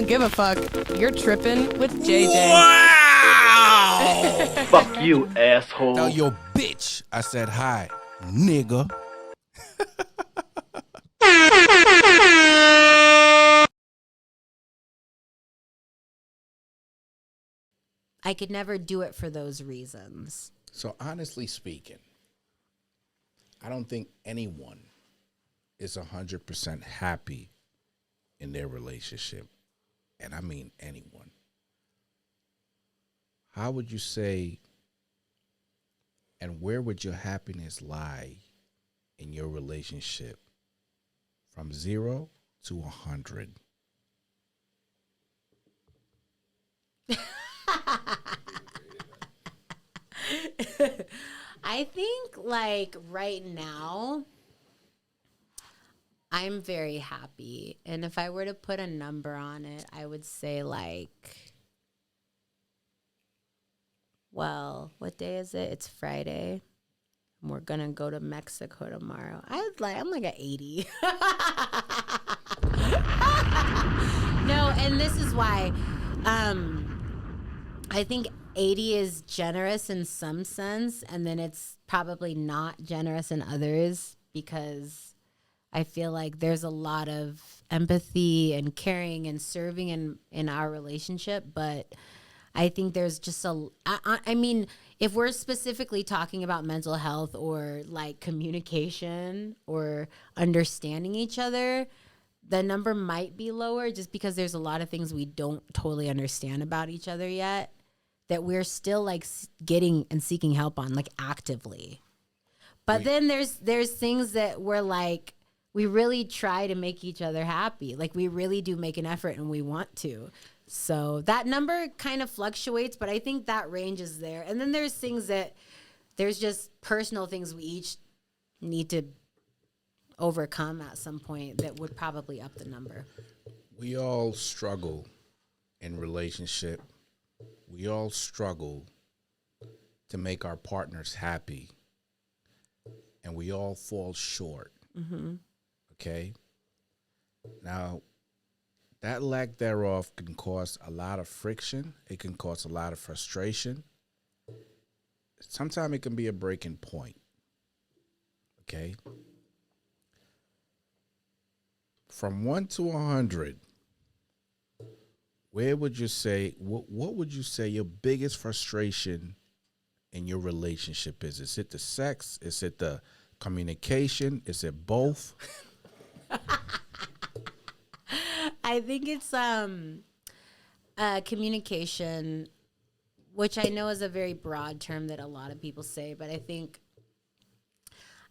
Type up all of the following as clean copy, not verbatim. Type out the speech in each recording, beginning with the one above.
don't give a fuck. You're tripping with JJ. Wow! Fuck you, asshole. Tell your bitch I said hi, nigga. I could never do it for those reasons. So honestly speaking, I don't think anyone is 100% happy in their relationship. And I mean anyone. How would you say, and where would your happiness lie in your relationship from 0 to 100? I think like right now, I'm very happy. And if I were to put a number on it, I would say like, well, what day is it? It's Friday. And we're going to go to Mexico tomorrow. I'm like at 80. No, and this is why I think 80 is generous in some sense, and then it's probably not generous in others, because I feel like there's a lot of empathy and caring and serving in our relationship, but I think there's just I mean, if we're specifically talking about mental health or like communication or understanding each other, the number might be lower just because there's a lot of things we don't totally understand about each other yet that we're still like getting and seeking help on, like actively. But then there's things that we're like, we really try to make each other happy. Like we really do make an effort and we want to. So that number kind of fluctuates, but I think that range is there. And then there's things that, there's just personal things we each need to overcome at some point that would probably up the number. We all struggle in relationship. We all struggle to make our partners happy. And we all fall short. Mm-hmm. Okay? Now, that lack thereof can cause a lot of friction. It can cause a lot of frustration. Sometimes it can be a breaking point. Okay? From 1 to 100, where would you say, what would you say your biggest frustration in your relationship is? Is it the sex? Is it the communication? Is it both? I think it's communication, which I know is a very broad term that a lot of people say, but I think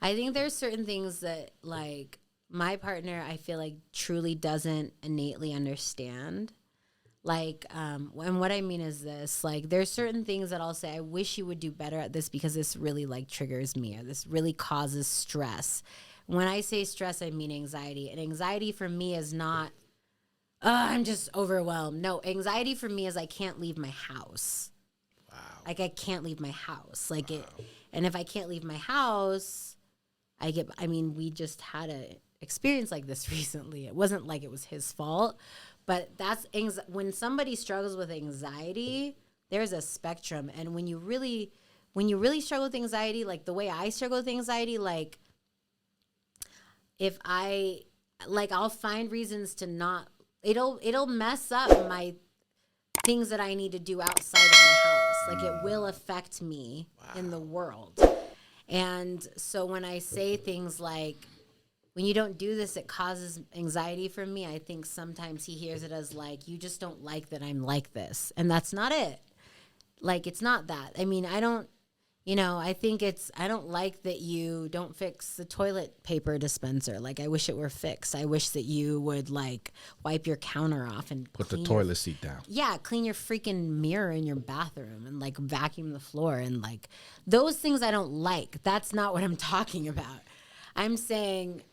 there's certain things that like my partner, I feel like truly doesn't innately understand. Like, and what I mean is this, like, there's certain things that I'll say, I wish you would do better at this because this really like triggers me, or this really causes stress. When I say stress, I mean anxiety. And anxiety for me is not, I'm just overwhelmed. No, anxiety for me is I can't leave my house. Wow. Like I can't leave my house. Like it, and if I can't leave my house, we just had a experience like this recently. It wasn't like it was his fault, but that's when somebody struggles with anxiety, there's a spectrum. And when you really struggle with anxiety, like the way I struggle with anxiety, like I'll find reasons to not, it'll mess up my things that I need to do outside of my house. Like it will affect me in the world. And so when I say things like, when you don't do this, it causes anxiety for me, I think sometimes he hears it as like, you just don't like that I'm like this. And that's not it. Like, it's not that. I mean, I don't like that you don't fix the toilet paper dispenser. Like, I wish it were fixed. I wish that you would like wipe your counter off and put the toilet seat down. Yeah, clean your freaking mirror in your bathroom and like vacuum the floor and like those things I don't like. That's not what I'm talking about. I'm saying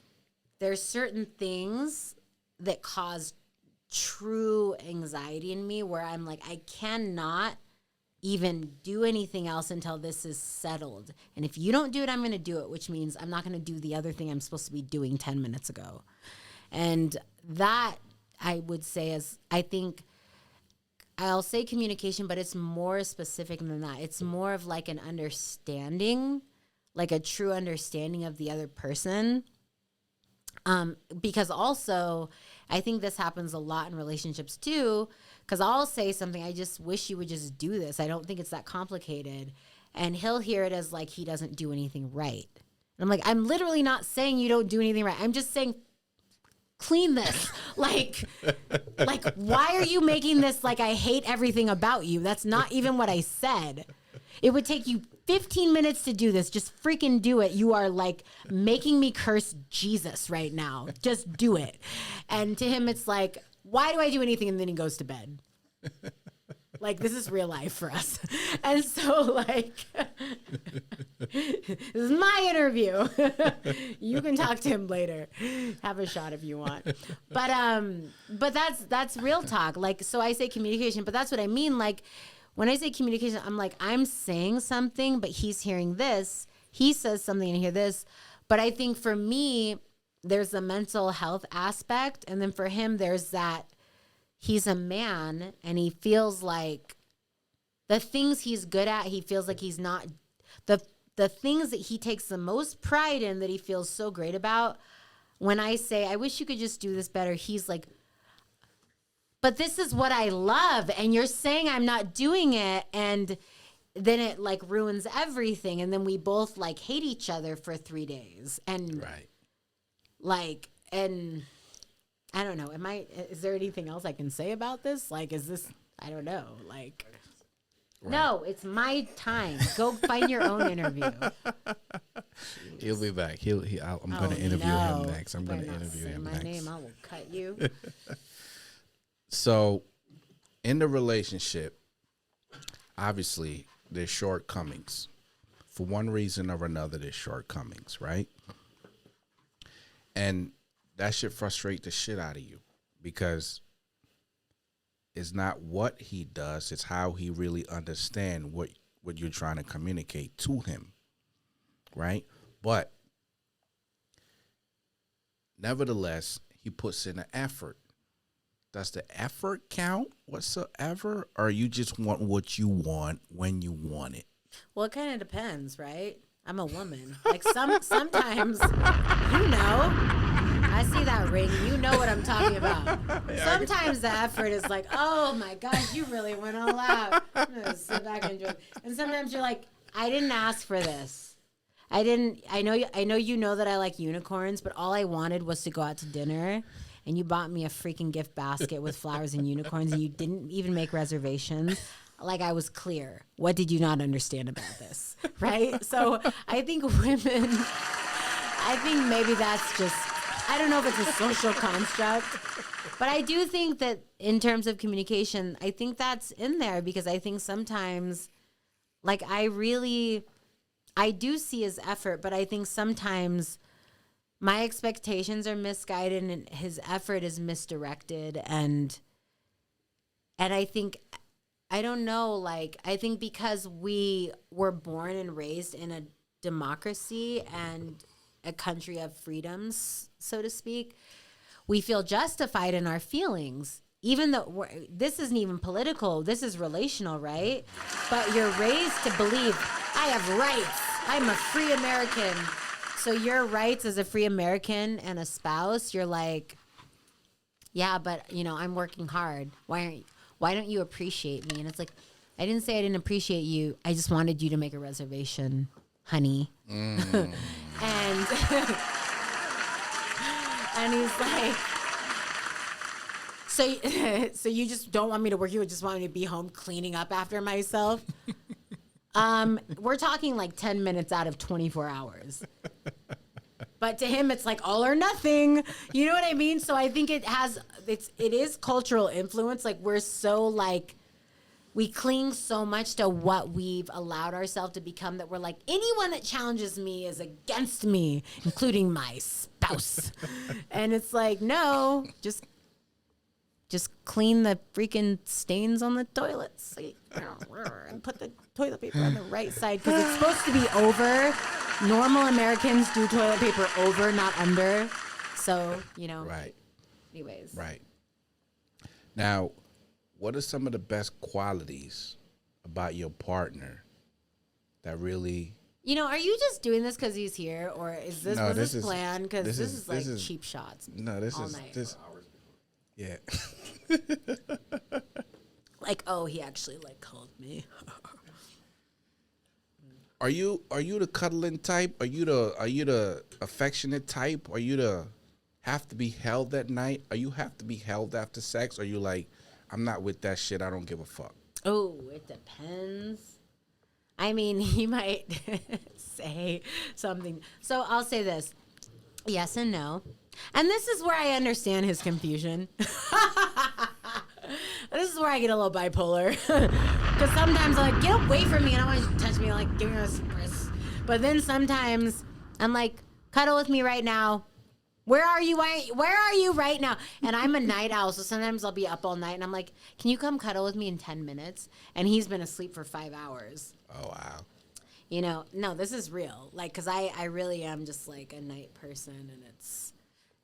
there's certain things that cause true anxiety in me where I'm like, I cannot even do anything else until this is settled. And if you don't do it, I'm going to do it, which means I'm not going to do the other thing I'm supposed to be doing 10 minutes ago. And that I would say is, I think I'll say communication, but it's more specific than that. It's more of like an understanding, like a true understanding of the other person. Because also, I think this happens a lot in relationships too, because I'll say something, I just wish you would just do this. I don't think it's that complicated. And he'll hear it as like he doesn't do anything right. And I'm like, I'm literally not saying you don't do anything right. I'm just saying, clean this. like, why are you making this like I hate everything about you? That's not even what I said. It would take you 15 minutes to do this. Just freaking do it. You are like making me curse Jesus right now. Just do it. And to him, it's like, why do I do anything? And then he goes to bed. Like, this is real life for us. And so, like, this is my interview. You can talk to him later. Have a shot if you want. But that's real talk. Like, so I say communication, but that's what I mean. Like, when I say communication, I'm like, I'm saying something, but he's hearing this. He says something and I hear this. But I think for me, there's the mental health aspect. And then for him, there's that he's a man and he feels like the things he's good at, he feels like he's not, the things that he takes the most pride in, that he feels so great about. When I say, I wish you could just do this better, he's like, but this is what I love. And you're saying I'm not doing it. And then it like ruins everything. And then we both like hate each other for 3 days. And Right. Like, and I don't know. Is there anything else I can say about this? Like, is this, I don't know. Like, right. No, it's my time. Go find your own interview. He'll be back. I'm going to interview him next. I'm going to interview him next. My name, I will cut you. So, in the relationship, obviously, there's shortcomings. For one reason or another, there's shortcomings, right? And that should frustrate the shit out of you, because it's not what he does, it's how he really understands what you're trying to communicate to him, right? But nevertheless, he puts in an effort. Does the effort count whatsoever, or you just want what you want when you want it? Well, it kind of depends, right? I'm a woman. Like sometimes, you know, I see that ring. You know what I'm talking about. Sometimes the effort is like, oh my gosh, you really went all out. I'm gonna sit back and enjoy. And sometimes you're like, I didn't ask for this. I know you know that I like unicorns, but all I wanted was to go out to dinner. And you bought me a freaking gift basket with flowers and unicorns, and you didn't even make reservations. Like, I was clear. What did you not understand about this? Right? So I think women, maybe that's just, I don't know if it's a social construct, but I do think that in terms of communication, I think that's in there, because I think sometimes, like, I do see his effort, but I think sometimes my expectations are misguided and his effort is misdirected. And I think, I don't know, like, I think because we were born and raised in a democracy and a country of freedoms, so to speak, we feel justified in our feelings, even though this isn't even political, this is relational, right? But you're raised to believe, I have rights, I'm a free American. So your rights as a free American and a spouse, you're like, yeah, but, you know, I'm working hard. Why don't you appreciate me? And it's like, I didn't say I didn't appreciate you. I just wanted you to make a reservation, honey. And and he's like, so you just don't want me to work? You just want me to be home cleaning up after myself? We're talking like 10 minutes out of 24 hours. But to him, it's like all or nothing. You know what I mean? So I think it is cultural influence. Like, we're so like, we cling so much to what we've allowed ourselves to become that we're like, anyone that challenges me is against me, including my spouse. And it's like, no, just clean the freaking stains on the toilets and put the toilet paper on the right side, because it's supposed to be over. Normal Americans do toilet paper over, not under. So, you know. Right. Anyways. Right. Now, what are some of the best qualities about your partner that really? Are you just doing this because he's here, or is this No, was this this is- planned? Because this this is- is like this is- cheap shots. No, this all is night. this. Yeah. Like, oh, he actually like called me. Are you the cuddling type? Are you the affectionate type? Are you the have to be held at night? Are you have to be held after sex? Are you like, I'm not with that shit. I don't give a fuck. Oh, it depends. I mean, he might say something. So I'll say this: yes and no. And this is where I understand his confusion. This is where I get a little bipolar. Because sometimes I'm like, get away from me, and I want you to touch me, like, give me a kiss. But then sometimes I'm like, cuddle with me right now. Where are you? Where are you right now? And I'm a night owl, so sometimes I'll be up all night, and I'm like, can you come cuddle with me in 10 minutes? And he's been asleep for 5 hours. Oh wow. No, this is real. Like, because I really am just like a night person, and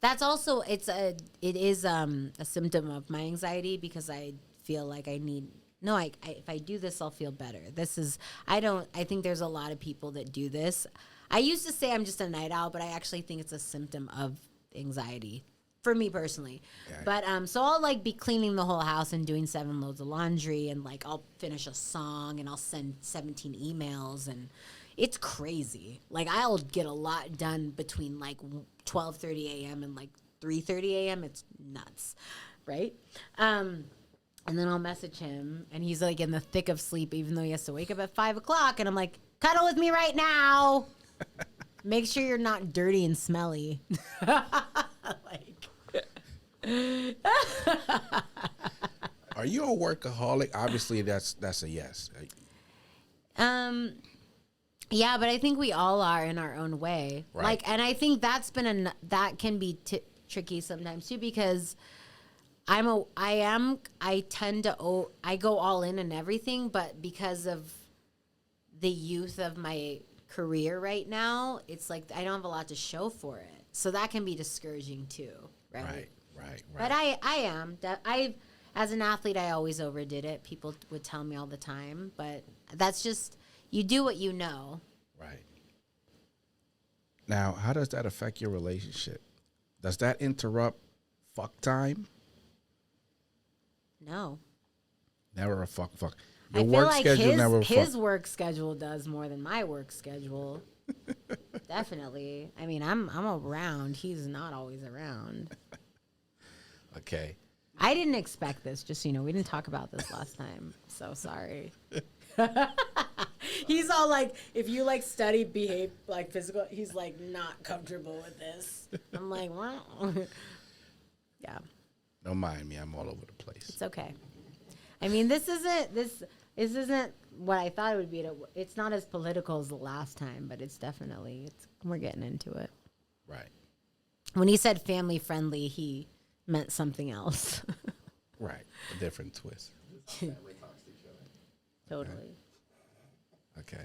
that's also it is a symptom of my anxiety, because I feel like I need. No, if I do this, I'll feel better. I think there's a lot of people that do this. I used to say I'm just a night owl, but I actually think it's a symptom of anxiety for me personally. Okay. But so I'll like be cleaning the whole house and doing 7 loads of laundry, and like I'll finish a song and I'll send 17 emails, and it's crazy. Like I'll get a lot done between like 12:30 a.m. and like 3:30 a.m. It's nuts, right? And then I'll message him, and he's like in the thick of sleep, even though he has to wake up at 5 o'clock. And I'm like, cuddle with me right now. Make sure you're not dirty and smelly. Are you a workaholic? Obviously, that's a yes. Yeah, but I think we all are in our own way. Right. Like, and I think that's been that can be tricky sometimes too, because I go all in everything, but because of the youth of my career right now, it's like I don't have a lot to show for it. So that can be discouraging too, right? Right. But as an athlete, I always overdid it. People would tell me all the time, but that's just, you do what you know. Right. Now, how does that affect your relationship? Does that interrupt fuck time? No. Never a fuck. I Your feel work like schedule never his fuck. work schedule does more than my work schedule. Definitely. I mean, I'm around. He's not always around. Okay. I didn't expect this. Just we didn't talk about this last time. So sorry. He's all like, if you like study behave like physical, he's like not comfortable with this. I'm like, wow. Yeah. Don't mind me. I'm all over the place. It's okay. I mean, this isn't what I thought it would be. It's not as political as the last time, but we're getting into it. Right. When he said family friendly, he meant something else. Right. A different twist. Totally. Okay.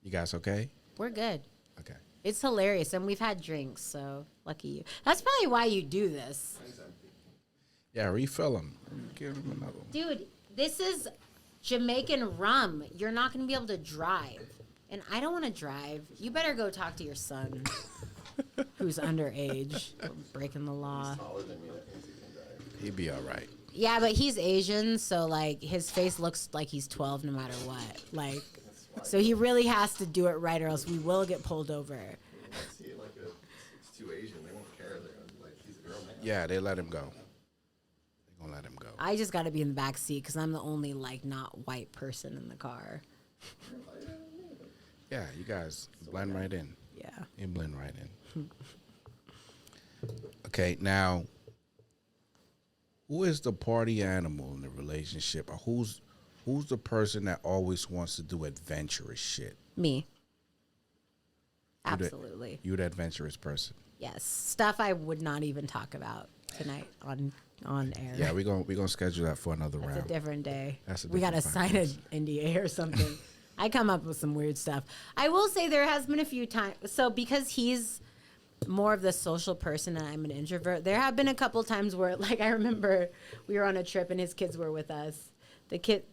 You guys okay? We're good. Okay. It's hilarious, and we've had drinks, so lucky you. That's probably why you do this. Yeah, refill them. Give them another one. Dude, this is Jamaican rum. You're not going to be able to drive. And I don't want to drive. You better go talk to your son, who's underage, breaking the law. He'd be all right. Yeah, but he's Asian, so, like, his face looks like he's 12 no matter what. Like, so he really has to do it right, or else we will get pulled over. See it like it's too Asian. They won't care. They're like, he's a girl man. Yeah, they let him go. They're going to let him go. I just got to be in the back seat because I'm the only, like, not white person in the car. Yeah, you guys blend right in. Yeah. You blend right in. Okay, now, who is the party animal in the relationship? Or who's the person that always wants to do adventurous shit? Me. You the- Absolutely. You the adventurous person. Yes. Stuff I would not even talk about tonight on air. Yeah, we're gonna schedule that for another That's round. a different day. That's a we got to different sign an NDA or something. I come up with some weird stuff. I will say there has been a few times. So because he's more of the social person and I'm an introvert. There have been a couple times where, like, I remember we were on a trip and his kids were with us.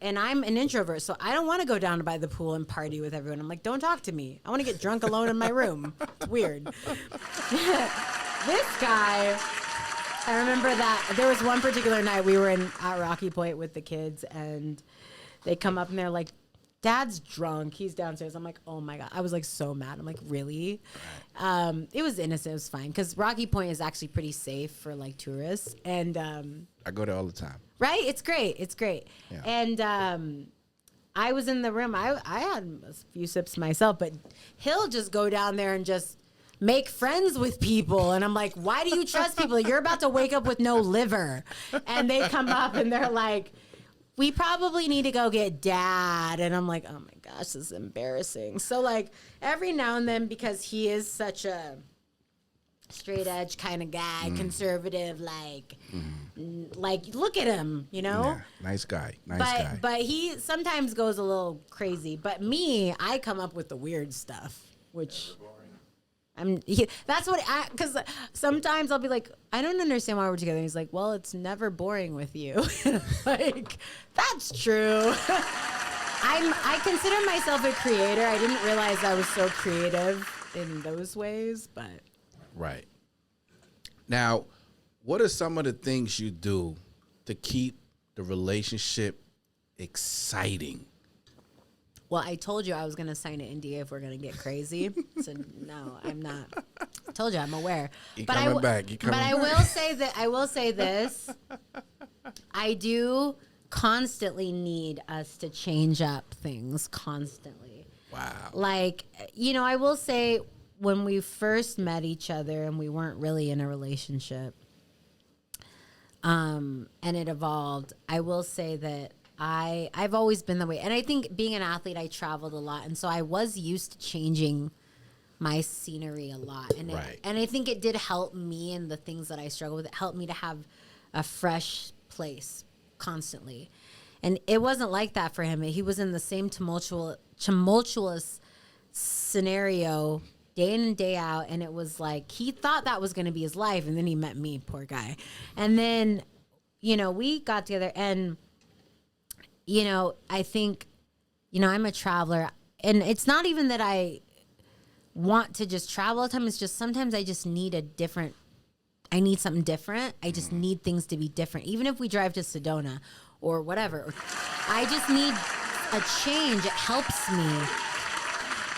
And I'm an introvert, so I don't want to go down by the pool and party with everyone. I'm like, don't talk to me. I want to get drunk alone in my room. It's weird. This guy, I remember that there was one particular night we were at Rocky Point with the kids, and they come up and they're like, Dad's drunk. He's downstairs. I'm like, oh my God. I was like so mad. I'm like, really? It was innocent. It was fine. Because Rocky Point is actually pretty safe for like tourists. And I go there all the time. right? It's great. It's great. Yeah. And I was in the room. I had a few sips myself, but he'll just go down there and just make friends with people. And I'm like, why do you trust people? You're about to wake up with no liver. And they come up and they're like, we probably need to go get Dad. And I'm like, oh my gosh, this is embarrassing. So like every now and then, because he is such a straight edge kind of guy, conservative, like look at him, you know? Yeah, nice guy. Nice guy. But he sometimes goes a little crazy. But me, I come up with the weird stuff, which that's what, because sometimes I'll be like, I don't understand why we're together. And he's like, well, it's never boring with you. Like, that's true. I consider myself a creator. I didn't realize I was so creative in those ways, but. Right. Now, what are some of the things you do to keep the relationship exciting? Well, I told you I was going to sign an NDA if we're going to get crazy. So no, I'm not. I told you I'm aware. You're coming back. I will say this. I do constantly need us to change up things constantly. Wow. Like, you know, I will say when we first met each other and we weren't really in a relationship, and it evolved, I will say that I've always been that way. And I think being an athlete, I traveled a lot. And so I was used to changing my scenery a lot. And right. And I think it did help me in the things that I struggle with. It helped me to have a fresh place constantly. And it wasn't like that for him. He was in the same tumultuous scenario day in and day out. And it was like, he thought that was going to be his life. And then he met me, poor guy. And then, you know, we got together and, you know, I think, you know, I'm a traveler, and it's not even that I want to just travel all the time. It's just sometimes I just need I need something different. I just need things to be different. Even if we drive to Sedona or whatever, I just need a change. It helps me.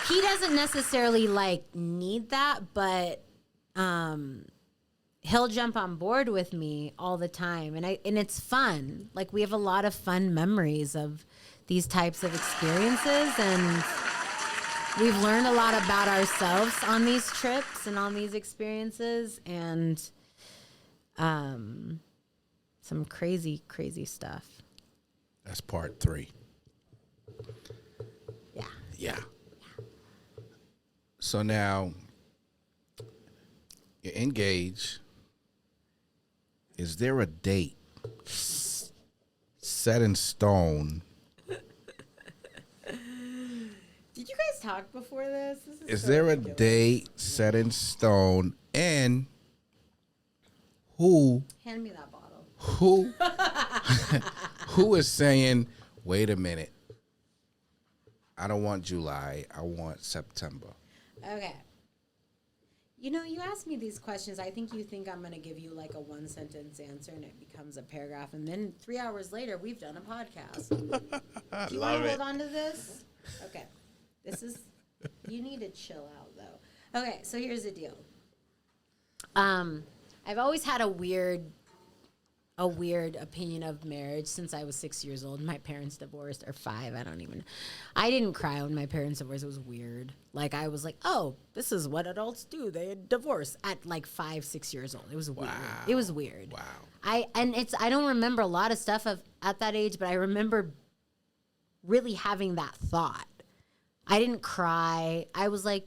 He doesn't necessarily like need that, but he'll jump on board with me all the time. And it's fun. Like, we have a lot of fun memories of these types of experiences. And we've learned a lot about ourselves on these trips and on these experiences. And some crazy, crazy stuff. That's part 3. Yeah. Yeah. So now you're engaged. Is there a date set in stone? Did you guys talk before this? Is there a date set in stone? And who Hand me that bottle. who is saying, wait a minute, I don't want July, I want September? Okay. You know, you ask me these questions. I think you think I'm going to give you like a 1-sentence answer and it becomes a paragraph. And then 3 hours later, we've done a podcast. Do you want to hold on to this? Okay. You need to chill out though. Okay, so here's the deal. I've always had a weird opinion of marriage since I was 6 years old. My parents divorced, or 5, I didn't cry when my parents divorced. It was weird. Like, I was like, oh, this is what adults do. They divorce at like 5, 6 years old. It was weird. It was weird. Wow. I don't remember a lot of stuff at that age, but I remember really having that thought. I didn't cry. I was like,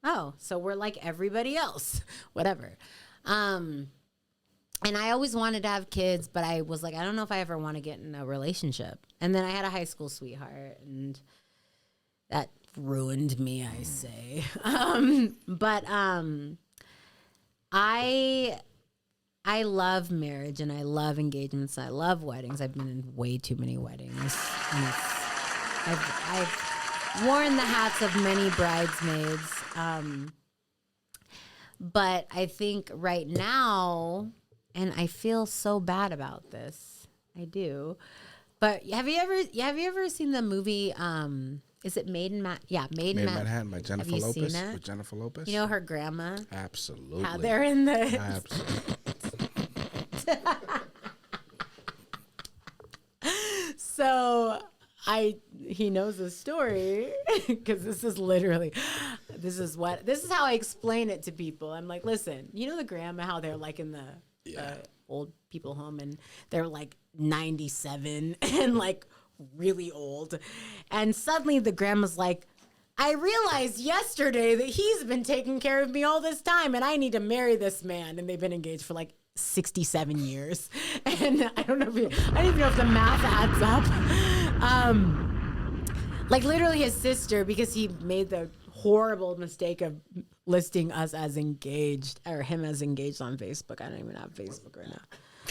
oh, so we're like everybody else. Whatever. And I always wanted to have kids, but I was like, I don't know if I ever want to get in a relationship. And then I had a high school sweetheart, and that ruined me, I say. But I love marriage and I love engagements. And I love weddings. I've been in way too many weddings. And I've worn the hats of many bridesmaids. But I think right now, and I feel so bad about this. I do. But have you ever seen the movie? Is it Made in Manhattan by Jennifer you Lopez. seen it? With Jennifer Lopez. You know her grandma? Absolutely. How they're in the Absolutely. So he knows the story because this is how I explain it to people. I'm like, listen, you know the grandma, how they're like in the old people home and they're like 97 and like really old. And suddenly the grandma's like, I realized yesterday that he's been taking care of me all this time and I need to marry this man. And they've been engaged for like 67 years. And I don't even know if the math adds up. Like literally his sister, because he made the horrible mistake of listing us as engaged or him as engaged on Facebook. I don't even have Facebook right now.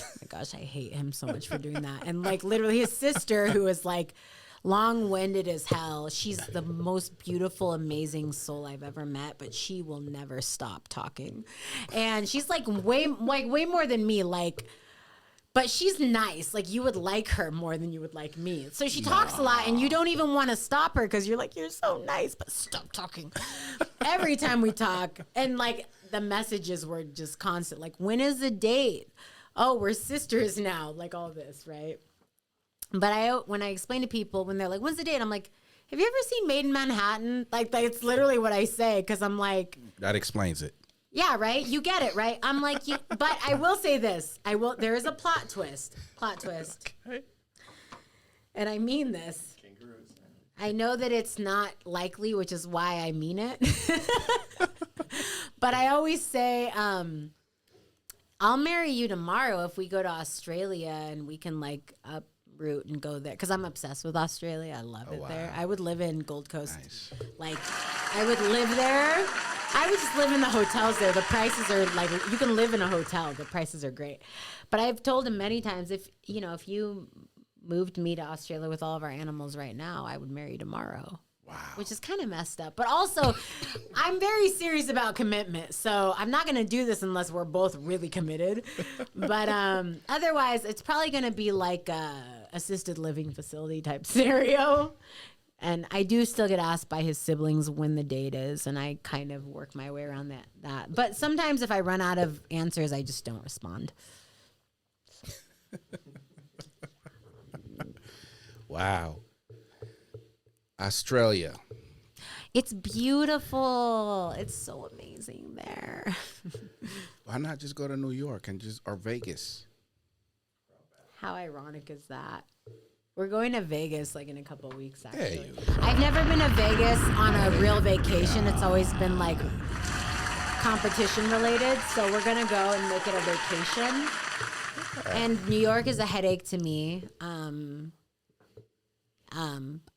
Oh my gosh, I hate him so much for doing that. And like literally his sister, who is like long-winded as hell, she's the most beautiful, amazing soul I've ever met, but she will never stop talking. And she's like way more than me, like, but she's nice. Like you would like her more than you would like me. So she talks a lot and you don't even want to stop her because you're like, you're so nice, but stop talking. Every time we talk. And like the messages were just constant. Like, when is the date? Oh, we're sisters now. Like all this, right? But when I explain to people, when they're like, when's the date? I'm like, have you ever seen Made in Manhattan? Like it's literally what I say because I'm like. That explains it. Yeah, right? You get it, right? I'm like, but I will say this. There is a plot twist. Okay. And I mean this. Kangaroos. I know that it's not likely, which is why I mean it. But I always say, I'll marry you tomorrow if we go to Australia and we can like uproot and go there. Because I'm obsessed with Australia. I love it there. I would live in Gold Coast. Nice. Like, I would live there. I would just live in the hotels there. The prices are like, you can live in a hotel. The prices are great. But I've told him many times, if you moved me to Australia with all of our animals right now, I would marry you tomorrow. Wow. Which is kind of messed up. But also, I'm very serious about commitment. So I'm not going to do this unless we're both really committed. But otherwise, it's probably going to be like a assisted living facility type scenario. And I do still get asked by his siblings when the date is, and I kind of work my way around that. But sometimes if I run out of answers, I just don't respond. Wow. Australia. It's beautiful. It's so amazing there. Why not just go to New York or Vegas? How ironic is that? We're going to Vegas like in a couple of weeks, actually. Yeah, I've never been to Vegas on a real vacation. It's always been like competition related. So we're going to go and make it a vacation. And New York is a headache to me.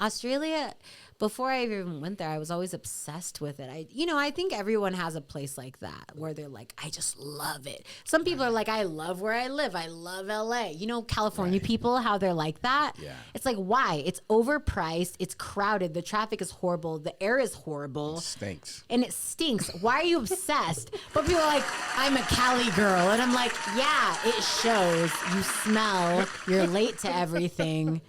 Australia, before I even went there, I was always obsessed with it. I think everyone has a place like that where they're like, I just love it. Some people are like, I love where I live. I love LA. You know, California people, how they're like that. Yeah. It's like, why? It's overpriced. It's crowded. The traffic is horrible. The air is horrible. It stinks. And it stinks. Why are you obsessed? But people are like, I'm a Cali girl. And I'm like, yeah, it shows. You smell. You're late to everything.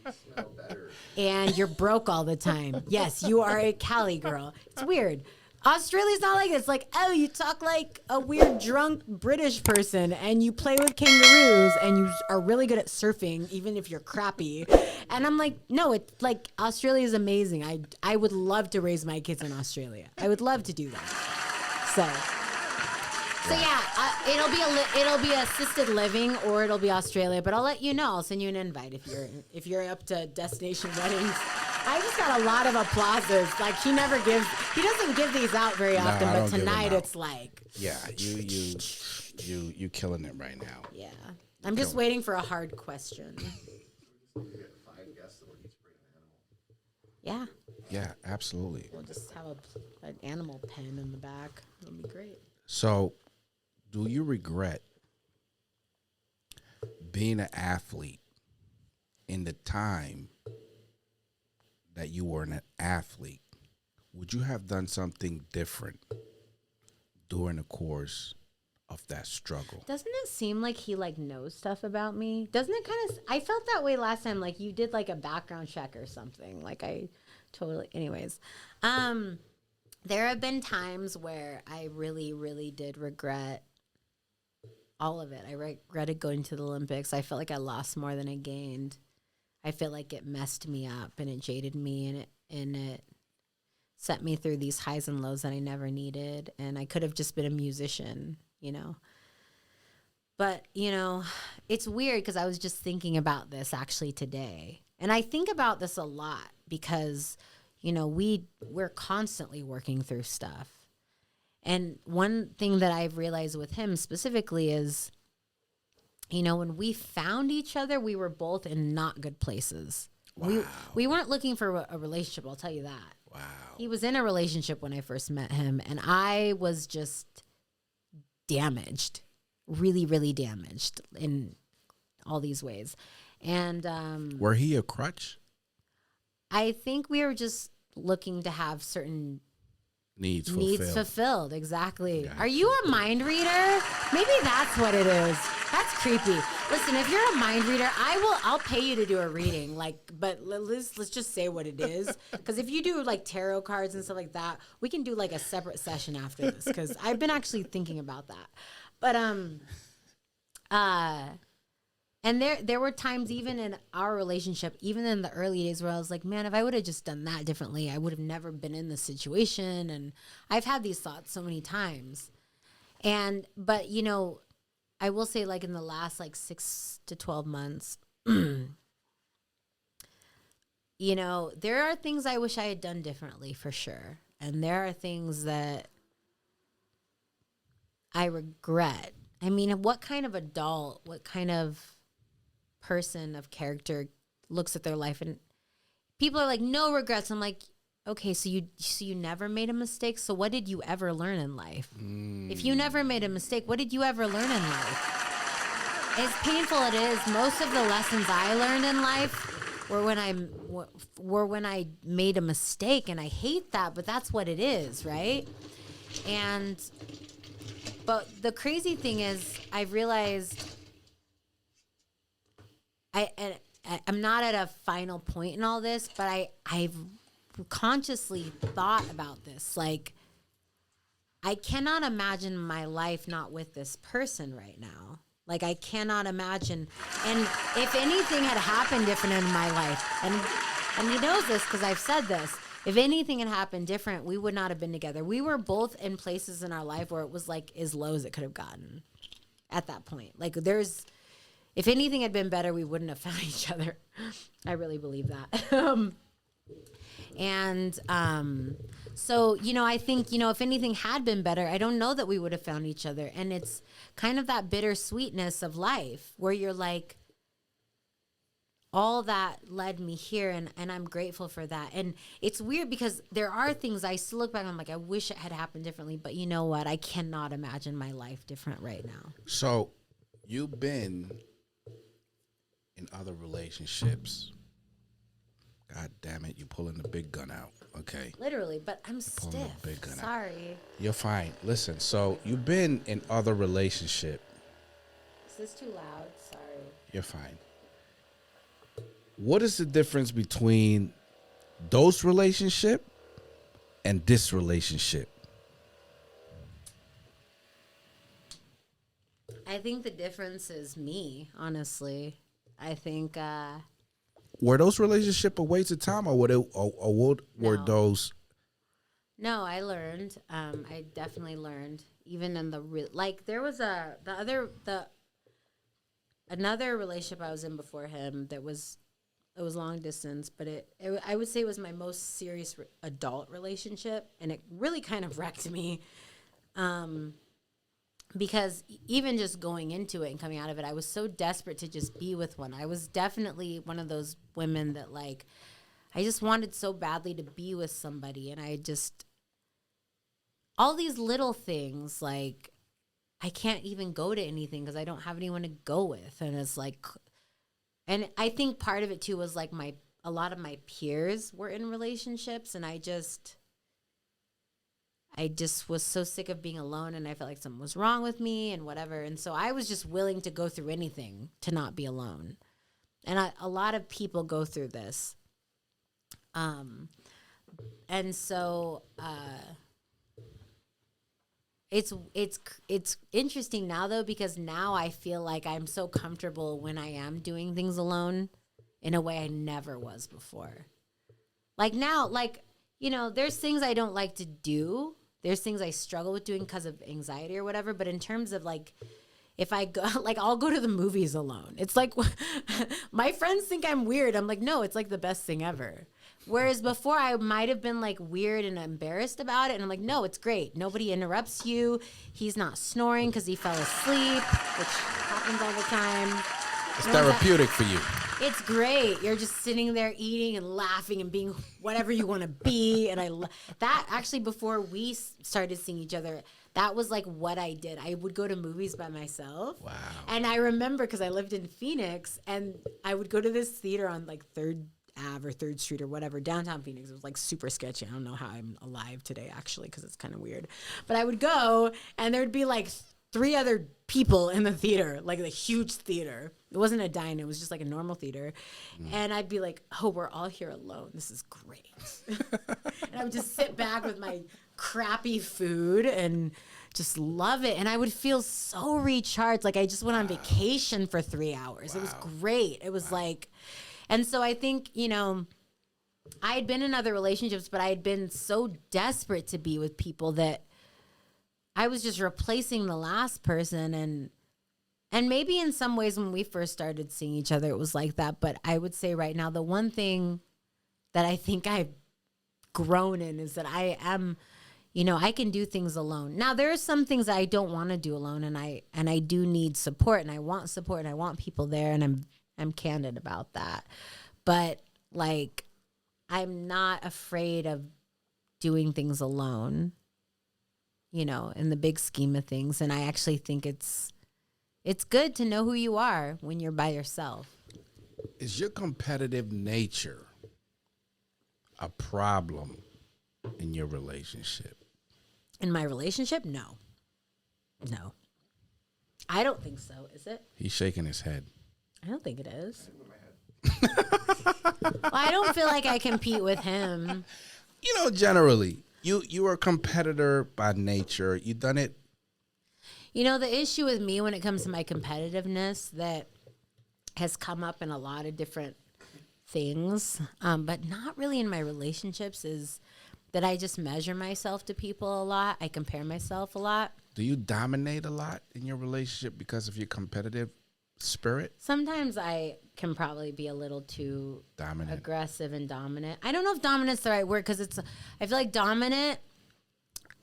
And you're broke all the time. Yes, you are a Cali girl. It's weird. Australia's not like this. It's like, oh, you talk like a weird drunk British person and you play with kangaroos and you are really good at surfing, even if you're crappy. And I'm like, no, it's like Australia is amazing. I would love to raise my kids in Australia. I would love to do that. So yeah, it'll be assisted living or it'll be Australia, but I'll let you know. I'll send you an invite if you're up to destination weddings. I just got a lot of applauses. Like he doesn't give these out very often, but tonight it's like, yeah, you killing it right now. Yeah, I'm just waiting for a hard question. Yeah. Yeah, absolutely. We'll just have an animal pen in the back. It'll be great. So, do you regret being an athlete in the time that you were an athlete? Would you have done something different during the course of that struggle? Doesn't it seem like he like knows stuff about me? Doesn't it kind of? I felt that way last time. Like you did like a background check or something. Like I totally. Anyways, there have been times where I really, really did regret all of it. I regretted going to the Olympics. I felt like I lost more than I gained. I feel like it messed me up and it jaded me and it set me through these highs and lows that I never needed. And I could have just been a musician, you know. But, you know, it's weird because I was just thinking about this actually today. And I think about this a lot because, you know, we're constantly working through stuff. And one thing that I've realized with him specifically is, you know, when we found each other, we were both in not good places. Wow. We weren't looking for a relationship, I'll tell you that. Wow. He was in a relationship when I first met him, and I was just damaged, really, really damaged in all these ways. And were he a crutch? I think we were just looking to have certain Needs fulfilled. Exactly. Gotcha. Are you a mind reader? Maybe that's what it is. That's creepy. Listen, if you're a mind reader, I'll pay you to do a reading. Like, but let's just say what it is. Because if you do like tarot cards and stuff like that, we can do like a separate session after this. Because I've been actually thinking about that. But and there were times even in our relationship, even in the early days, where I was like, man, if I would have just done that differently, I would have never been in this situation. And I've had these thoughts so many times. But you know, I will say like in the last like 6 to 12 months, you know, there are things I wish I had done differently for sure. And there are things that I regret. I mean, what kind of adult, what kind of person of character looks at their life and people are like, no regrets. I'm like, okay, so you never made a mistake. So what did you ever learn in life? If you never made a mistake, what did you ever learn in life? As painful it is, most of the lessons I learned in life were when I made a mistake, and I hate that, but that's what it is, right? But the crazy thing is, I've realized I'm not at a final point in all this, but I've consciously thought about this. Like, I cannot imagine my life not with this person right now. Like, I cannot imagine. And if anything had happened different in my life, and he knows this because I've said this, if anything had happened different, we would not have been together. We were both in places in our life where it was like as low as it could have gotten at that point. Like, if anything had been better, we wouldn't have found each other. I really believe that. So, you know, I think, you know, if anything had been better, I don't know that we would have found each other. And it's kind of that bittersweetness of life where you're like, all that led me here, and I'm grateful for that. And it's weird because there are things I still look back and I'm like, I wish it had happened differently. But you know what? I cannot imagine my life different right now. So you've been in other relationships. God damn it, you pulling the big gun out. Okay. Literally, but I'm pulling stiff. the big gun out. Sorry. You're fine. Listen, so you've been in other relationship. Is this too loud? Sorry. You're fine. What is the difference between those relationship and this relationship? I think the difference is me, honestly. I think Were those relationship a waste of time, or were No. those? no, I learned. I definitely learned. Even in there was another relationship I was in before him that was long distance, but I would say it was my most serious adult relationship, and it really kind of wrecked me. Because even just going into it and coming out of it, I was so desperate to just be with one. I was definitely one of those women that, like, I just wanted so badly to be with somebody. And I just, all these little things, like, I can't even go to anything because I don't have anyone to go with. And it's like, and I think part of it too was like a lot of my peers were in relationships, and I just was so sick of being alone, and I felt like something was wrong with me and whatever. And so I was just willing to go through anything to not be alone. And a lot of people go through this. And so it's interesting now though, because now I feel like I'm so comfortable when I am doing things alone in a way I never was before. Like now, like, you know, there's things I don't like to do. There's things I struggle with doing because of anxiety or whatever. But in terms of like, if I go, like, I'll go to the movies alone. It's like, my friends think I'm weird. I'm like, no, it's like the best thing ever. Whereas before I might have been like weird and embarrassed about it. And I'm like, no, it's great. Nobody interrupts you. He's not snoring because he fell asleep, which happens all the time. It's therapeutic for you. It's great. You're just sitting there eating and laughing and being whatever you want to be. And that actually, before we started seeing each other, that was like what I did. I would go to movies by myself. Wow. And I remember because I lived in Phoenix, and I would go to this theater on like 3rd Ave or 3rd Street or whatever, downtown Phoenix. It was like super sketchy. I don't know how I'm alive today, actually, because it's kind of weird. But I would go, and there'd be like 3 other people in the theater, like a huge theater. It wasn't a dine, it was just like a normal theater. And I'd be like, oh, we're all here alone. This is great. And I would just sit back with my crappy food and just love it. And I would feel so recharged. Like I just went on vacation for 3 hours. It was great. It was like, and so I think, you know, I had been in other relationships, but I had been so desperate to be with people that I was just replacing the last person. And maybe in some ways when we first started seeing each other, it was like that. But I would say right now, the one thing that I think I've grown in is that I am, you know, I can do things alone. Now, there are some things I don't want to do alone, and I do need support, and I want support, and I want people there, and I'm candid about that. But like, I'm not afraid of doing things alone, you know, in the big scheme of things. And I actually think it's good to know who you are when you're by yourself. Is your competitive nature a problem in your relationship? In my relationship? No. I don't think so. Is it? He's shaking his head. I don't think it is. Well, I don't feel like I compete with him. You know, generally, you are a competitor by nature. You done it. You know, the issue with me when it comes to my competitiveness that has come up in a lot of different things, but not really in my relationships, is that I just measure myself to people a lot. I compare myself a lot. Do you dominate a lot in your relationship because of your competitive spirit? Sometimes I can probably be a little too Dominant. aggressive and dominant. I don't know if dominant's the right word, because I feel like dominant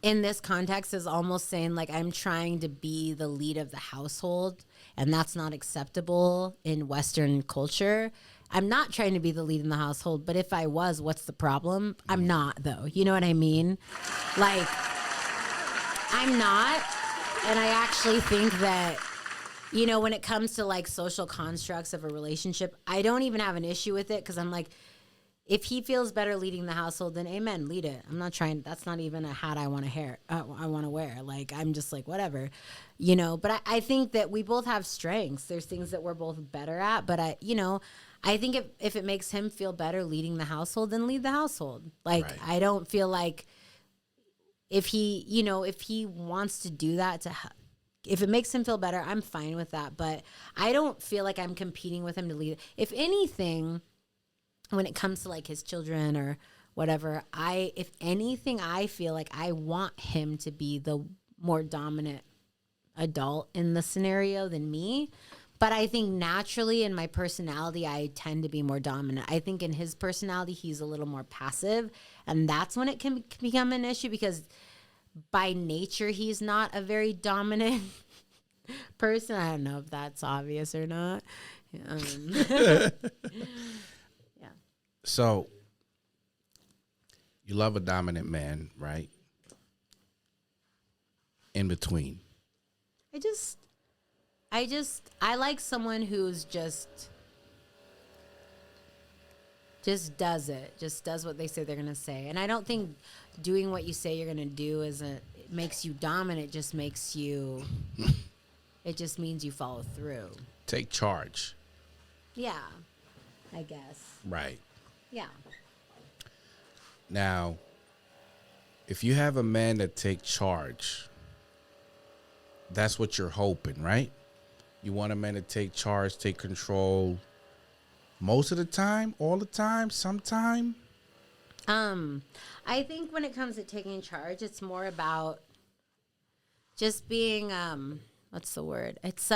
in this context is almost saying like I'm trying to be the lead of the household, and that's not acceptable in Western culture. I'm not trying to be the lead in the household, but if I was, what's the problem? I'm not, though. You know what I mean? Like, I'm not. And I actually think that, you know, when it comes to like social constructs of a relationship, I don't even have an issue with it, because I'm like, if he feels better leading the household, then amen, lead it. I'm not trying, that's not even a hat I want to wear. Like, I'm just like, whatever, you know, but I think that we both have strengths. There's things that we're both better at, but I think if it makes him feel better leading the household, then lead the household. Like, right. I don't feel like if he wants to do that if it makes him feel better, I'm fine with that. But I don't feel like I'm competing with him to lead. If anything, when it comes to like his children or whatever, if anything, I feel like I want him to be the more dominant adult in the scenario than me. But I think naturally in my personality, I tend to be more dominant. I think in his personality, he's a little more passive. And that's when it can become an issue, because by nature, he's not a very dominant person. I don't know if that's obvious or not. Yeah. So you love a dominant man, right? In between. I like someone who's just does it, just does what they say they're gonna say. And I don't think doing what you say you're gonna do it makes you dominant. It just makes you. It just means you follow through. Take charge. Yeah, I guess. Right. Yeah. Now, if you have a man that take charge, that's what you're hoping, right? You want a man to take charge, take control. Most of the time, all the time, sometime. I think when it comes to taking charge, it's more about just being what's the word? It's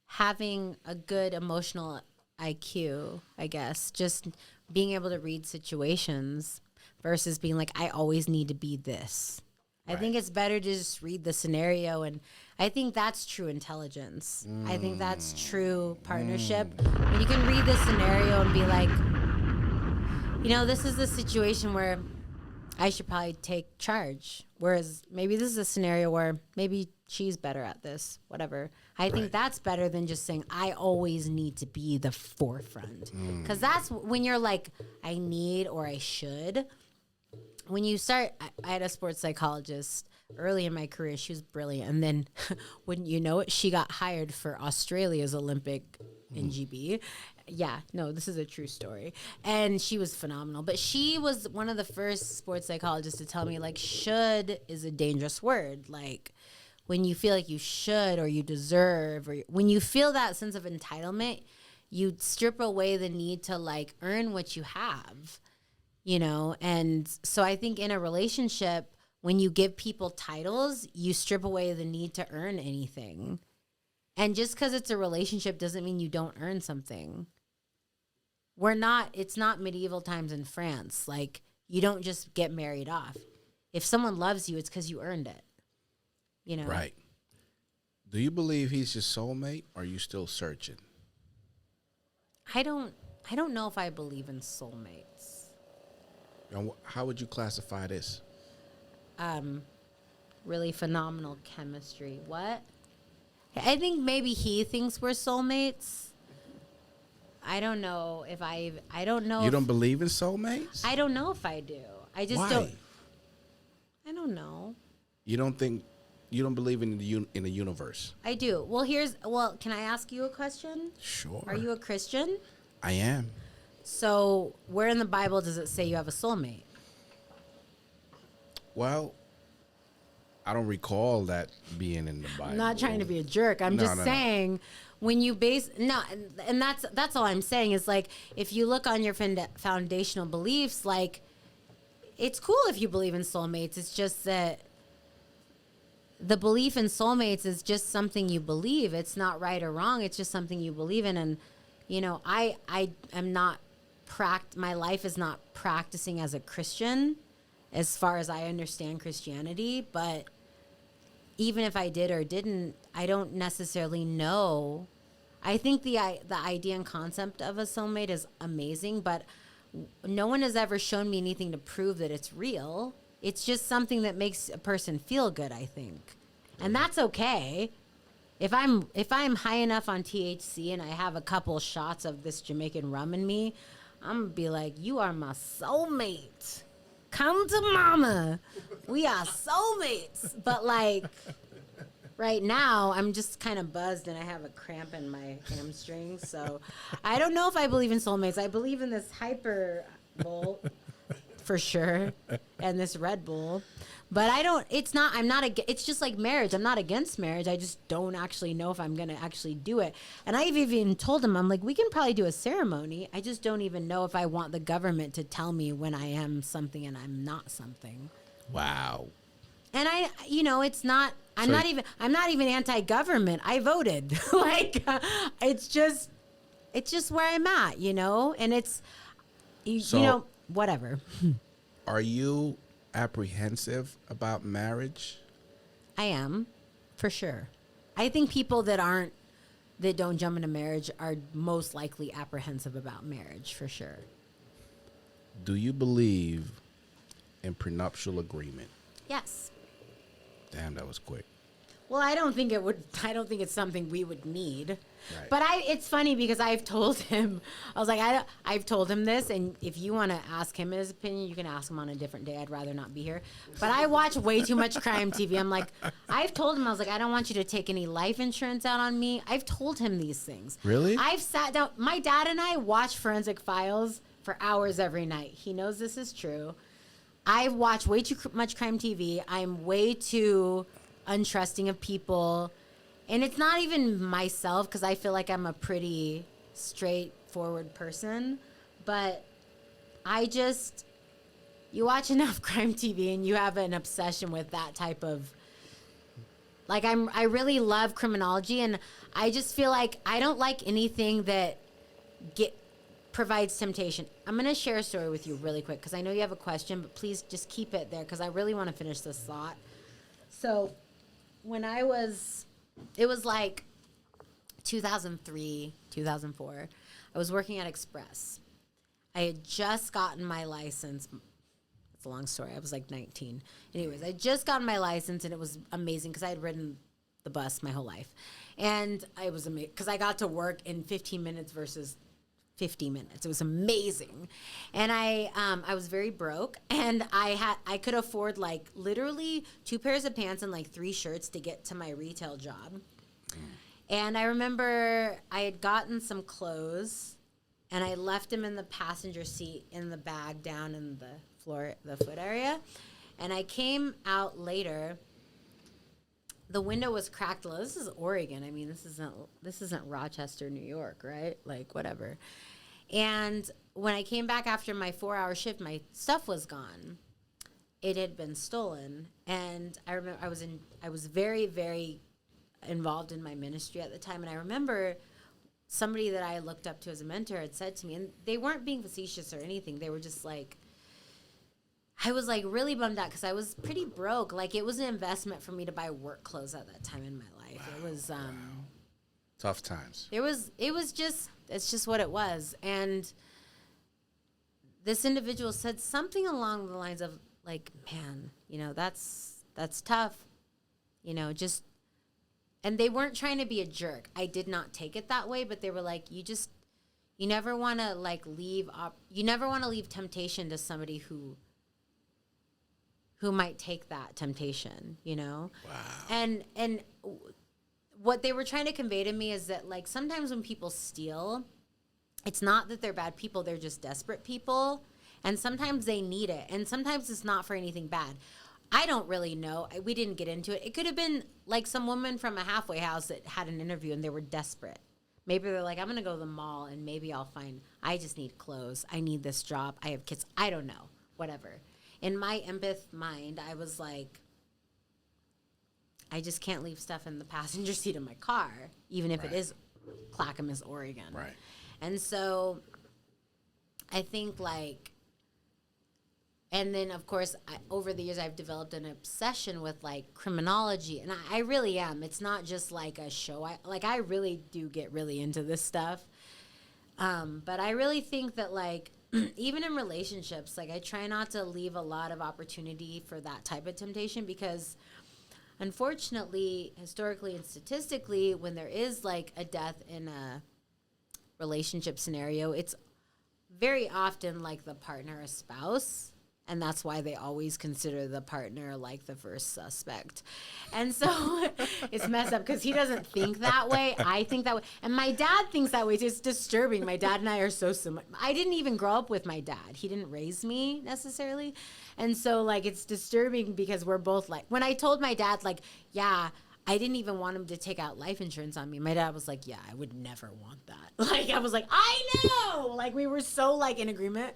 having a good emotional IQ, I guess. Just being able to read situations versus being like, I always need to be this. I think it's better to just read the scenario, and I think that's true intelligence. I think that's true partnership. When you can read the scenario and be like, this is the situation where I should probably take charge. Whereas maybe this is a scenario where maybe she's better at this, whatever. I think that's better than just saying, I always need to be the forefront. Because that's when you're like, I need or I should. When you start, I had a sports psychologist early in my career. She was brilliant. And then, wouldn't you know it, she got hired for Australia's Olympic in GB. Yeah, no, this is a true story. And she was phenomenal. But she was one of the first sports psychologists to tell me, like, should is a dangerous word. Like, when you feel like you should or you deserve, or when you feel that sense of entitlement, you strip away the need to, like, earn what you have. And so I think in a relationship, when you give people titles, you strip away the need to earn anything. And just because it's a relationship doesn't mean you don't earn something. It's not medieval times in France. Like, you don't just get married off. If someone loves you, it's because you earned it. Right. Do you believe he's your soulmate, or are you still searching? I don't know if I believe in soulmates. And how would you classify this? Really phenomenal chemistry. What? I think maybe he thinks we're soulmates. I don't know if I don't know. You don't believe in soulmates? I don't know if I do. I just Why? don't. I don't know. You don't believe in the universe? I do. Well, can I ask you a question? Sure. Are you a Christian? I am. So, where in the Bible does it say you have a soulmate? Well, I don't recall that being in the Bible. I'm not trying to be a jerk. I'm just saying when you and that's all I'm saying is, like, if you look on your foundational beliefs, like, it's cool if you believe in soulmates. It's just that the belief in soulmates is just something you believe. It's not right or wrong. It's just something you believe in. And, I am not my life is not practicing as a Christian as far as I understand Christianity, but even if I did or didn't, I don't necessarily know. I think the idea and concept of a soulmate is amazing, but no one has ever shown me anything to prove that it's real. It's just something that makes a person feel good, I think. And that's okay. If I'm high enough on THC and I have a couple shots of this Jamaican rum in me, I'm going to be like, you are my soulmate. Come to mama. We are soulmates. But, like, right now, I'm just kind of buzzed and I have a cramp in my hamstrings. So I don't know if I believe in soulmates. I believe in this Hyper Bowl for sure and this Red Bull. But it's just like marriage. I'm not against marriage. I just don't actually know if I'm going to actually do it. And I've even told him, I'm like, we can probably do a ceremony. I just don't even know if I want the government to tell me when I am something and I'm not something. Wow. And it's not, I'm not even anti-government. I voted. Like, it's just where I'm at, and it's, whatever. Are you apprehensive about marriage? I am, for sure. I think people that don't jump into marriage are most likely apprehensive about marriage, for sure. Do you believe in prenuptial agreement? Yes. Damn, that was quick. Well, I don't think it's something we would need. Right. But it's funny because I've told him, I was like, I've told him this, and if you want to ask him his opinion, you can ask him on a different day. I'd rather not be here. But I watch way too much crime TV. I'm like, I've told him, I was like, I don't want you to take any life insurance out on me. I've told him these things. Really? I've sat down. My dad and I watch Forensic Files for hours every night. He knows this is true. I've watched way too much crime TV. I'm way too untrusting of people. And it's not even myself, because I feel like I'm a pretty straightforward person. But you watch enough crime TV and you have an obsession with that type of, like, I really love criminology, and I just feel like I don't like anything that provides temptation. I'm going to share a story with you really quick, because I know you have a question, but please just keep it there, because I really want to finish this thought. So when it was like 2003, 2004, I was working at Express. I had just gotten my license. It's a long story. I was like 19. Anyways, I just gotten my license, and it was amazing because I had ridden the bus my whole life. And it was amazing because I got to work in 15 minutes versus 50 minutes. It was amazing. And I was very broke, and I could afford like literally 2 pairs of pants and like 3 shirts to get to my retail job. And I remember I had gotten some clothes, and I left them in the passenger seat in the bag down in the foot area. And I came out later. The window was cracked. This is Oregon. I mean, this isn't Rochester, New York, right? Like, whatever. And when I came back after my 4-hour shift, my stuff was gone. It had been stolen. And I remember I was very, very involved in my ministry at the time. And I remember somebody that I looked up to as a mentor had said to me, and they weren't being facetious or anything. They were just like, I was like really bummed out because I was pretty broke. Like, it was an investment for me to buy work clothes at that time in my life. Wow, it was tough times. It's just what it was. And this individual said something along the lines of like, man, that's tough. And they weren't trying to be a jerk. I did not take it that way, but they were like, you never want to like leave temptation to somebody who might take that temptation, Wow. And what they were trying to convey to me is that, like, sometimes when people steal, it's not that they're bad people, they're just desperate people. And sometimes they need it. And sometimes it's not for anything bad. I don't really know. We didn't get into it. It could have been like some woman from a halfway house that had an interview and they were desperate. Maybe they're like, I'm going to go to the mall and maybe I just need clothes. I need this job. I have kids. I don't know. Whatever. In my empath mind, I was like, I just can't leave stuff in the passenger seat of my car, even if it is Clackamas, Oregon. Right. And so I think like, and then of course, over the years, I've developed an obsession with like criminology, and I really am. It's not just like a show. I really do get really into this stuff. But I really think that like, even in relationships, like I try not to leave a lot of opportunity for that type of temptation, because unfortunately, historically and statistically, when there is like a death in a relationship scenario, it's very often like the partner or spouse. And that's why they always consider the partner like the first suspect. And so it's messed up because he doesn't think that way. I think that way. And my dad thinks that way. It's disturbing. My dad and I are so similar. I didn't even grow up with my dad. He didn't raise me necessarily. And so like it's disturbing because we're both like, when I told my dad like, yeah, I didn't even want him to take out life insurance on me. My dad was like, yeah, I would never want that. Like I was like, I know. Like we were so like in agreement.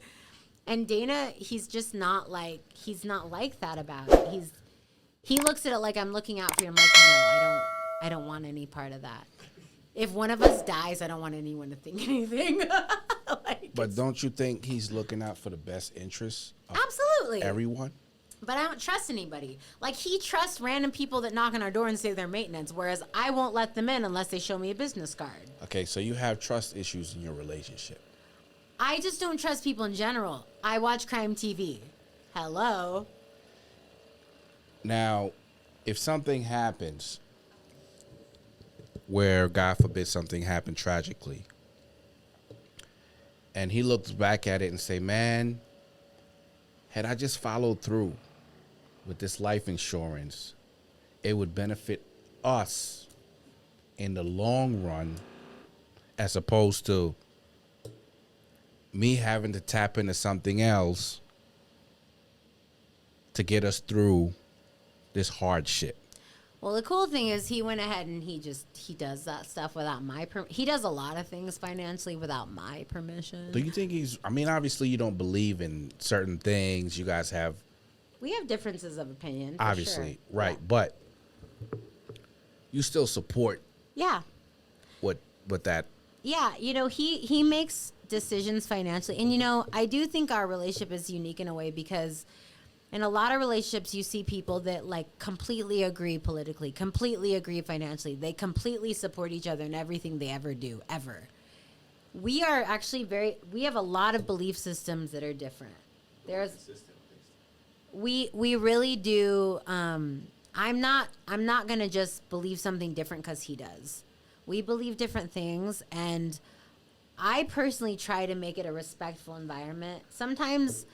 And Dana, he's just not like, he's not like that about it. He looks at it like I'm looking out for you. I'm like, no, I don't want any part of that. If one of us dies, I don't want anyone to think anything. But don't you think he's looking out for the best interests of absolutely everyone? But I don't trust anybody. Like he trusts random people that knock on our door and say they're maintenance, whereas I won't let them in unless they show me a business card. Okay, so you have trust issues in your relationship. I just don't trust people in general. I watch crime TV. Hello. Now, if something happens where, God forbid, something happened tragically. And he looks back at it and say, man, had I just followed through with this life insurance, it would benefit us in the long run, as opposed to me having to tap into something else to get us through this hardship. Well, the cool thing is he went ahead and he does that stuff without my he does a lot of things financially without my permission. Do you think I mean, obviously you don't believe in certain things. You guys have... We have differences of opinion. For Obviously, sure. right. Yeah. But you still support Yeah. what that... Yeah, he makes decisions financially. And, I do think our relationship is unique in a way because in a lot of relationships, you see people that, like, completely agree politically, completely agree financially. They completely support each other in everything they ever do, ever. We are actually we have a lot of belief systems that are different. We really do. I'm not going to just believe something different because he does. We believe different things, and I personally try to make it a respectful environment. Sometimes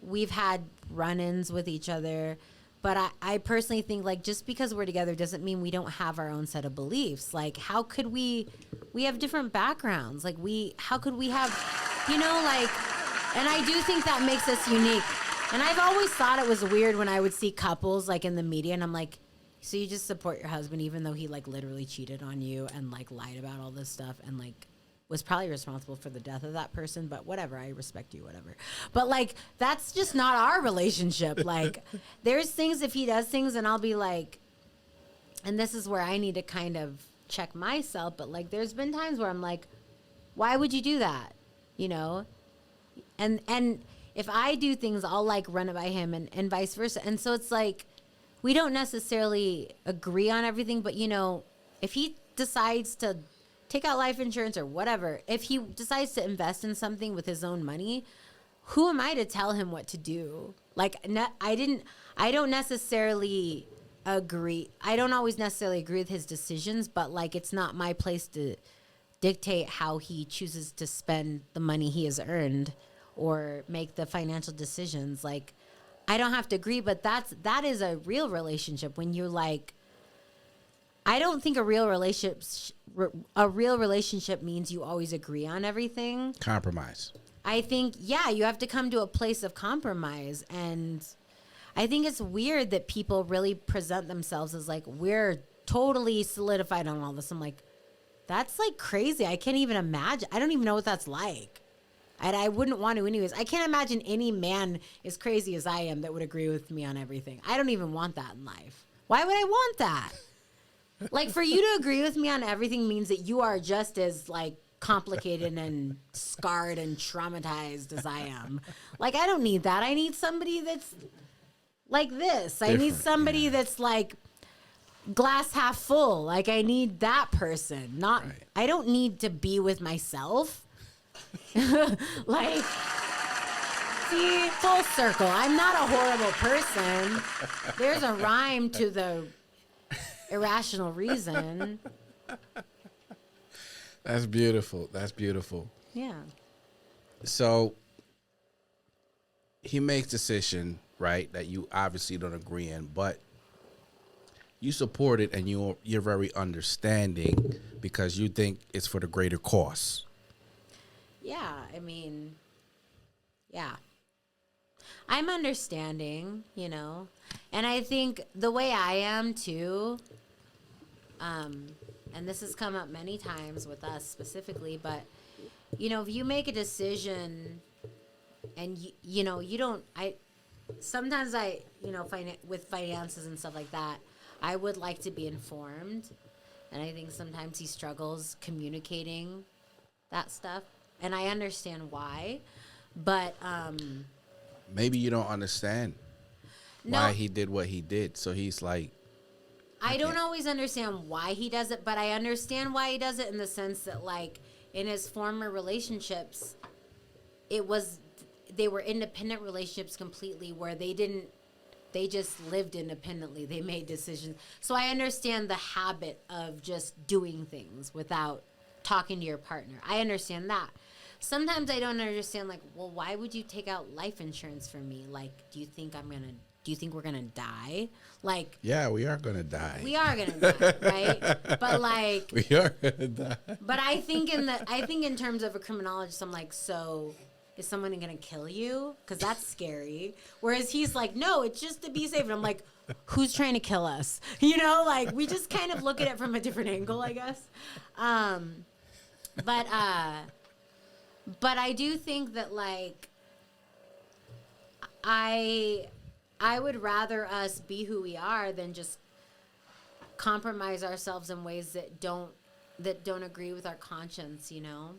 we've had run-ins with each other, but I personally think, like, just because we're together doesn't mean we don't have our own set of beliefs. Like, how could we have different backgrounds. Like, how could we have, and I do think that makes us unique. And I've always thought it was weird when I would see couples, like, in the media, and I'm like, so you just support your husband even though he, like, literally cheated on you and, like, lied about all this stuff and, like, was probably responsible for the death of that person, but whatever, I respect you, whatever. But, like, that's just not our relationship. Like, there's things, if he does things, and I'll be like, and this is where I need to kind of check myself, but, like, there's been times where I'm like, why would you do that? And if I do things, I'll, like, run it by him and vice versa. And so it's like, we don't necessarily agree on everything, but, if he decides to take out life insurance or whatever, if he decides to invest in something with his own money, who am I to tell him what to do? Like, I don't necessarily agree. I don't always necessarily agree with his decisions, but, like, it's not my place to dictate how he chooses to spend the money he has earned or make the financial decisions. Like, I don't have to agree, but that is a real relationship when you're like, I don't think a real relationship means you always agree on everything. Compromise. I think, yeah, you have to come to a place of compromise. And I think it's weird that people really present themselves as like, we're totally solidified on all this. I'm like, that's like crazy. I can't even imagine. I don't even know what that's like. And I wouldn't want to anyways. I can't imagine any man as crazy as I am that would agree with me on everything. I don't even want that in life. Why would I want that? Like, for you to agree with me on everything means that you are just as, like, complicated and scarred and traumatized as I am. Like, I don't need that. I need somebody that's like this. I need somebody that's, like, glass half full. Like, I need that person. Not, right. I don't need to be with myself. Like, see, full circle. I'm not a horrible person. There's a rhyme to the irrational reason. That's beautiful. That's beautiful. Yeah. So he makes decision, right, that you obviously don't agree in, but you support it and you're very understanding because you think it's for the greater cause. Yeah, I mean, yeah. I'm understanding, and I think the way I am too, and this has come up many times with us specifically, but, if you make a decision and, you don't, sometimes with finances and stuff like that, I would like to be informed. And I think sometimes he struggles communicating that stuff. And I understand why, but maybe you don't understand why he did what he did. So he's like, I don't always understand why he does it, but I understand why he does it in the sense that, like, in his former relationships, they were independent relationships completely where they they just lived independently. They made decisions. So I understand the habit of just doing things without talking to your partner. I understand that. Sometimes I don't understand, like, well, why would you take out life insurance for me? Like, do you think we're gonna die? Like, Yeah, we are gonna die. we are gonna die, right? But like, We are gonna die. but I think in terms of a criminologist, I'm like, so is someone gonna kill you? Because that's scary. Whereas he's like, no, it's just to be safe. And I'm like, who's trying to kill us? You know, like we just kind of look at it from a different angle, I guess. But I do think that like I would rather us be who we are than just compromise ourselves in ways that don't agree with our conscience, you know?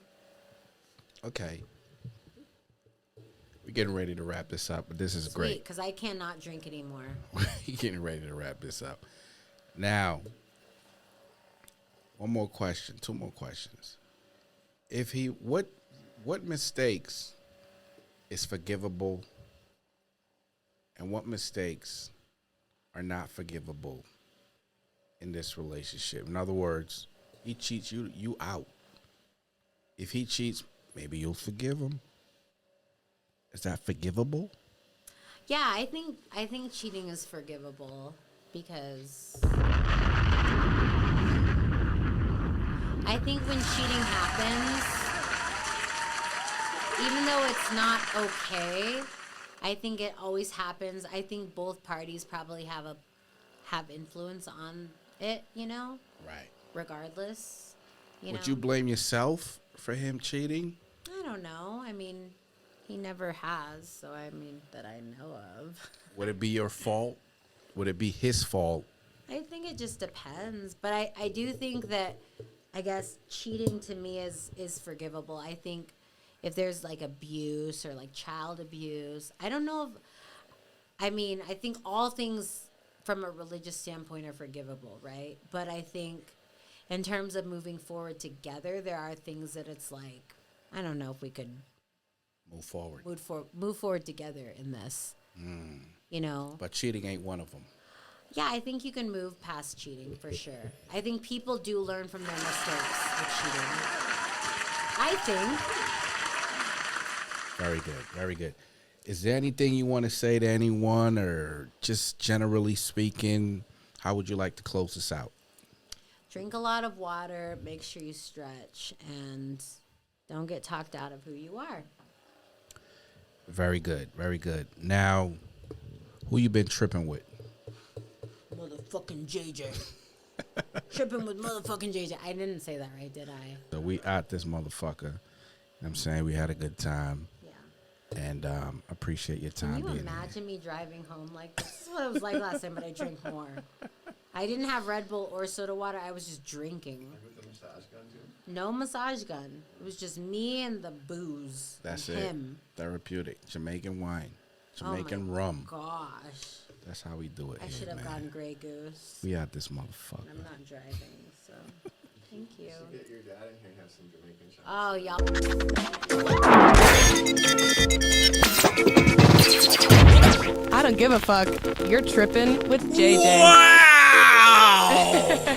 Okay. We're getting ready to wrap this up, but this is great. Because I cannot drink anymore. We're getting ready to wrap this up. Now, one more question, two more questions. What mistakes is forgivable and what mistakes are not forgivable in this relationship? In other words, he cheats, you out. If he cheats, maybe you'll forgive him. Is that forgivable? Yeah, I think cheating is forgivable because I think when cheating happens, even though it's not okay, I think it always happens. I think both parties probably have influence on it, you know? Right. Regardless. Would you blame yourself for him cheating? I don't know. I mean, he never has, so I mean, that I know of. Would it be your fault? Would it be his fault? I think it just depends. But I do think that, I guess, cheating to me is forgivable. I think if there's like abuse or like child abuse, I don't know I think all things from a religious standpoint are forgivable, right? But I think in terms of moving forward together, there are things that it's like, I don't know if we could Move forward. move forward together in this, you know? But cheating ain't one of them. Yeah, I think you can move past cheating for sure. I think people do learn from their mistakes with cheating. I think. Very good. Very good. Is there anything you want to say to anyone, or just generally speaking, how would you like to close this out? Drink a lot of water, make sure you stretch, and don't get talked out of who you are. Very good. Very good. Now, who you been tripping with? Motherfucking JJ. Tripping with motherfucking JJ. I didn't say that right, did I? So we out this motherfucker. You know what I'm saying? We had a good time. Yeah. And appreciate your time Can you being imagine me driving home like this? This is what it was like last time, but I drank more. I didn't have Red Bull or soda water. I was just drinking. With the massage gun too? No massage gun. It was just me and the booze. That's and it. him. Therapeutic. Jamaican wine. Oh Jamaican my rum. Gosh. That's how we do it I here, should have man. gotten Grey Goose. We out this motherfucker. I'm not driving, so thank you. Get your dad in here and have some Jamaican shots. Oh, y'all. I don't give a fuck. You're tripping with JJ. Wow!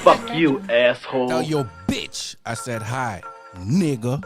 Fuck you, asshole. Tell your bitch I said hi, nigga.